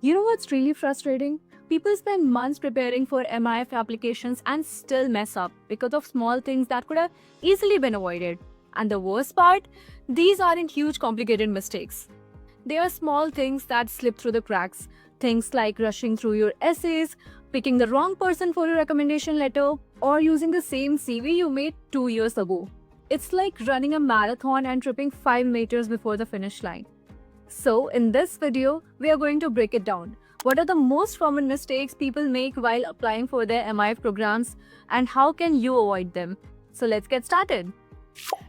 You know what's really frustrating? People spend months preparing for MIF applications and still mess up because of small things that could have easily been avoided. And the worst part, these aren't huge complicated mistakes. They are small things that slip through the cracks. Things like rushing through your essays, picking the wrong person for your recommendation letter, or using the same CV you made 2 years ago. It's like running a marathon and tripping 5 meters before the finish line. So, in this video, we are going to break it down. What are the most common mistakes people make while applying for their MIF programs, and how can you avoid them? So, let's get started.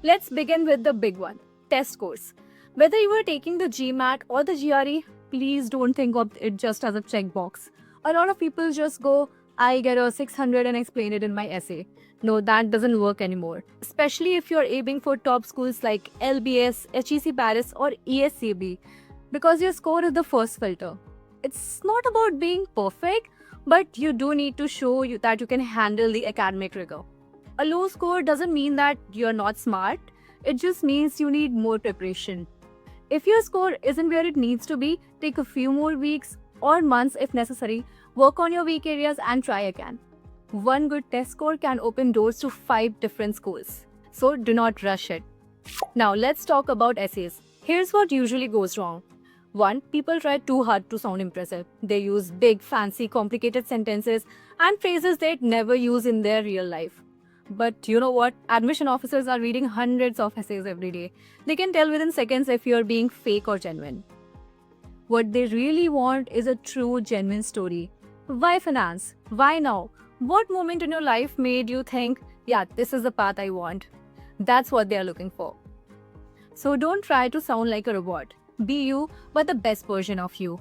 Let's begin with the big one, test scores. Whether you are taking the GMAT or the GRE, please don't think of it just as a checkbox. A lot of people just go, I get a 600 and explain it in my essay. No, that doesn't work anymore. Especially if you're aiming for top schools like LBS, HEC Paris, or ESCB, because your score is the first filter. It's not about being perfect, but you do need to show you that you can handle the academic rigor. A low score doesn't mean that you're not smart, it just means you need more preparation. If your score isn't where it needs to be, take a few more weeks or months if necessary, work on your weak areas and try again. One good test score can open doors to 5 different schools. So do not rush it. Now let's talk about essays. Here's what usually goes wrong. 1. People try too hard to sound impressive. They use big, fancy, complicated sentences and phrases they'd never use in their real life. But you know what? Admission officers are reading hundreds of essays every day. They can tell within seconds if you're being fake or genuine. What they really want is a true, genuine story. Why finance? Why now? What moment in your life made you think, yeah, this is the path I want? That's what they are looking for. So don't try to sound like a robot. Be you, but the best version of you.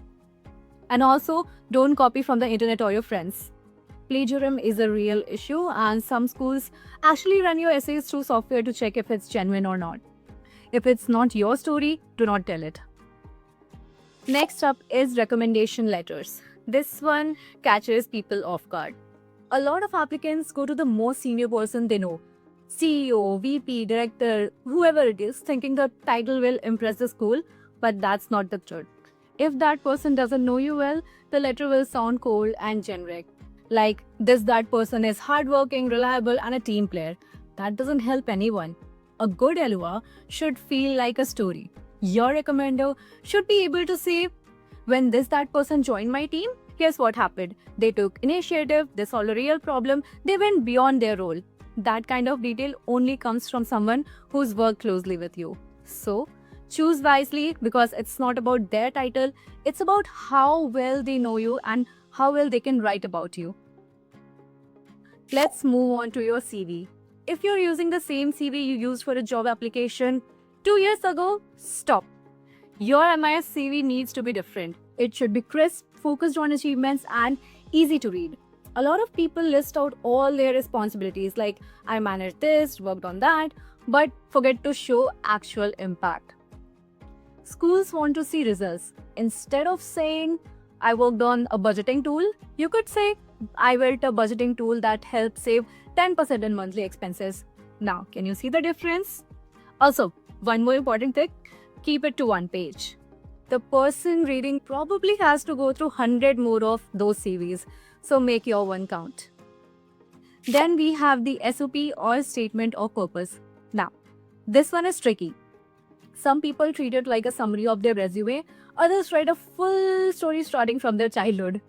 And also, don't copy from the internet or your friends. Plagiarism is a real issue, and some schools actually run your essays through software to check if it's genuine or not. If it's not your story, do not tell it. Next up is recommendation letters. This one catches people off guard. A lot of applicants go to the most senior person they know, CEO, VP, director, whoever it is, thinking the title will impress the school, but that's not the truth. If that person doesn't know you well, the letter will sound cold and generic. Like, that person is hardworking, reliable, and a team player. That doesn't help anyone. A good LOA should feel like a story. Your recommender should be able to say, when that person joined my team, here's what happened. They took initiative, they solved a real problem, they went beyond their role. That kind of detail only comes from someone who's worked closely with you. So, choose wisely, because it's not about their title, it's about how well they know you and how well they can write about you. Let's move on to your CV. If you're using the same CV you used for a job application 2 years ago, stop. Your MIS CV needs to be different. It should be crisp, focused on achievements, and easy to read. A lot of people list out all their responsibilities like I managed this, worked on that, but forget to show actual impact. Schools want to see results. Instead of saying I worked on a budgeting tool, you could say I built a budgeting tool that helped save 10% in monthly expenses. Now, can you see the difference? Also, one more important thing, keep it to one page. The person reading probably has to go through 100 more of those CVs, so make your one count. Then we have the SOP or statement of purpose. Now, this one is tricky. Some people treat it like a summary of their resume, others write a full story starting from their childhood.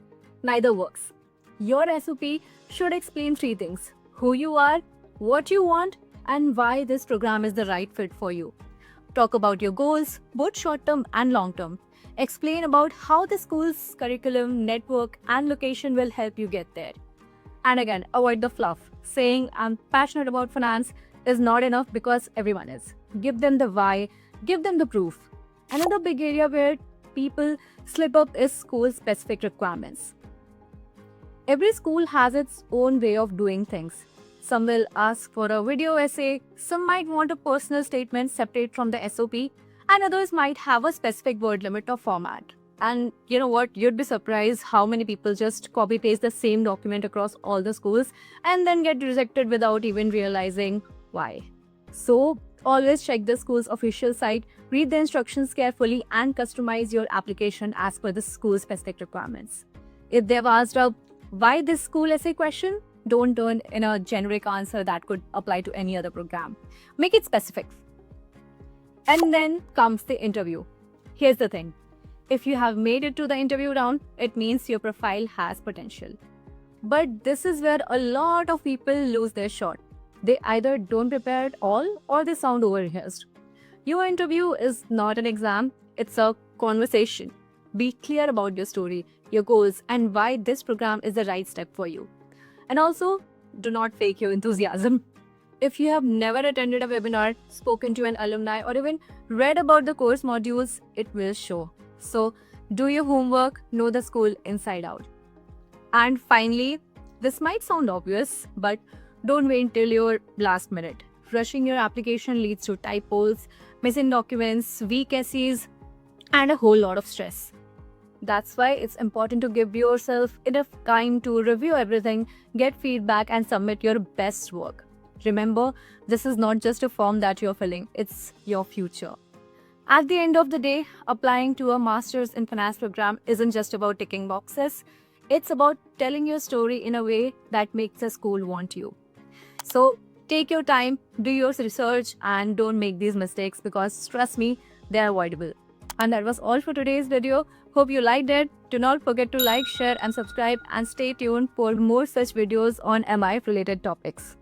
Neither works. Your SOP should explain 3 things: who you are, what you want, and why this program is the right fit for you. Talk about your goals, both short-term and long-term. Explain about how the school's curriculum, network, and location will help you get there. And again, avoid the fluff. Saying I'm passionate about finance is not enough because everyone is. Give them the why, give them the proof. Another big area where people slip up is school-specific requirements. Every school has its own way of doing things. Some will ask for a video essay, some might want a personal statement separate from the SOP, and others might have a specific word limit or format. And you know what? You'd be surprised how many people just copy paste the same document across all the schools and then get rejected without even realizing why. So always check the school's official site, read the instructions carefully, and customize your application as per the school's specific requirements. If they've asked a why this school essay question, don't turn in a generic answer that could apply to any other program. Make it specific. And then comes the interview. Here's the thing. If you have made it to the interview round, it means your profile has potential. But this is where a lot of people lose their shot. They either don't prepare at all or they sound overrehearsed. Your interview is not an exam, it's a conversation. Be clear about your story, your goals, and why this program is the right step for you. And also, do not fake your enthusiasm. If you have never attended a webinar, spoken to an alumni, or even read about the course modules, it will show. So, do your homework, know the school inside out. And finally, this might sound obvious, but don't wait till your last minute. Rushing your application leads to typos, missing documents, weak essays, and a whole lot of stress. That's why it's important to give yourself enough time to review everything, get feedback, and submit your best work. Remember, this is not just a form that you're filling, it's your future. At the end of the day, applying to a Master's in Finance program isn't just about ticking boxes. It's about telling your story in a way that makes the school want you. So take your time, do your research, and don't make these mistakes because trust me, they're avoidable. And that was all for today's video. Hope you liked it. Do not forget to like, share, and subscribe, and stay tuned for more such videos on MI related topics.